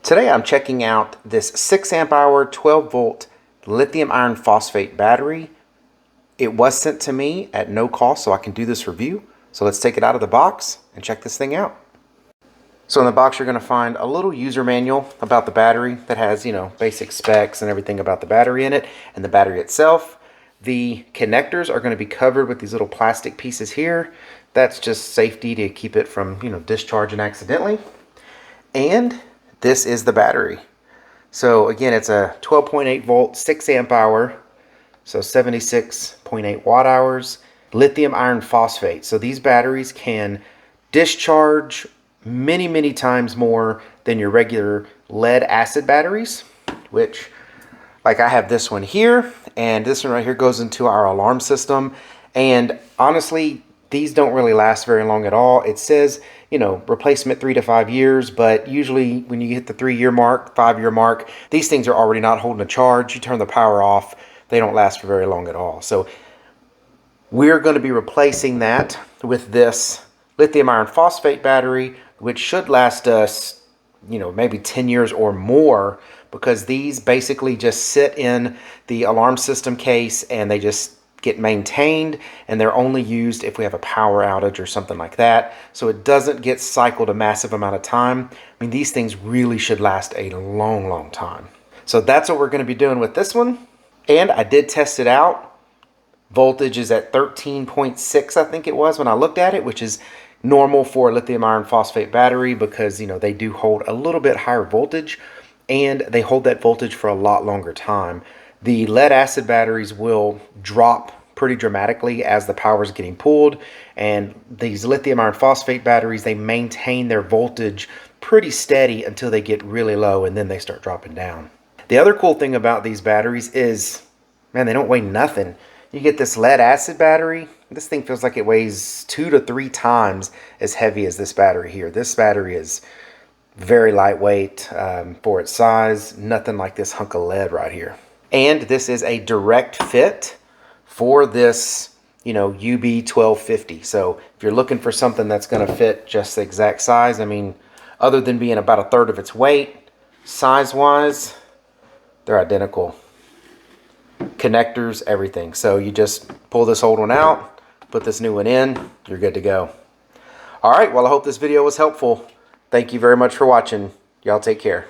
Today I'm checking out this 6 amp hour 12 volt lithium iron phosphate battery. It was sent to me at no cost, so I can do this review. So let's take it out of the box and check this thing out. So in the box you're going to find a little user manual about the battery that has, basic specs and everything about the battery in it and the battery itself. The connectors are going to be covered with these little plastic pieces here. That's just safety to keep it from, discharging accidentally. And this is the battery. So again, it's a 12.8 volt, 6 amp hour, so 76.8 watt hours, lithium iron phosphate. So these batteries can discharge many, many times more than your regular lead acid batteries, which, like I have this one here, and this one right here goes into our alarm system. And honestly, these don't really last very long at all. It says, replacement 3 to 5 years, but usually when you hit the 3-year mark, 5-year mark, these things are already not holding a charge. You turn the power off, they don't last for very long at all. So we're going to be replacing that with this lithium iron phosphate battery, which should last us, maybe 10 years or more, because these basically just sit in the alarm system case and they just get maintained, and they're only used if we have a power outage or something like that. So it doesn't get cycled a massive amount of time. I mean, these things really should last a long, long time. So that's what we're going to be doing with this one. And I did test it out. Voltage is at 13.6, I think it was when I looked at it, which is normal for a lithium iron phosphate battery because, they do hold a little bit higher voltage, and they hold that voltage for a lot longer time. The lead acid batteries will drop pretty dramatically as the power is getting pulled, and these lithium iron phosphate batteries, they maintain their voltage pretty steady until they get really low, and then they start dropping down. The other cool thing about these batteries is, man, they don't weigh nothing. You get this lead acid battery, this thing feels like it weighs 2 to 3 times as heavy as this battery here. This battery is very lightweight for its size, nothing like this hunk of lead right here. And this is a direct fit for this, UB1250. So if you're looking for something that's going to fit just the exact size, I mean, other than being about 1/3 of its weight, size-wise, they're identical. Connectors, everything. So you just pull this old one out, put this new one in, you're good to go. All right, well, I hope this video was helpful. Thank you very much for watching. Y'all take care.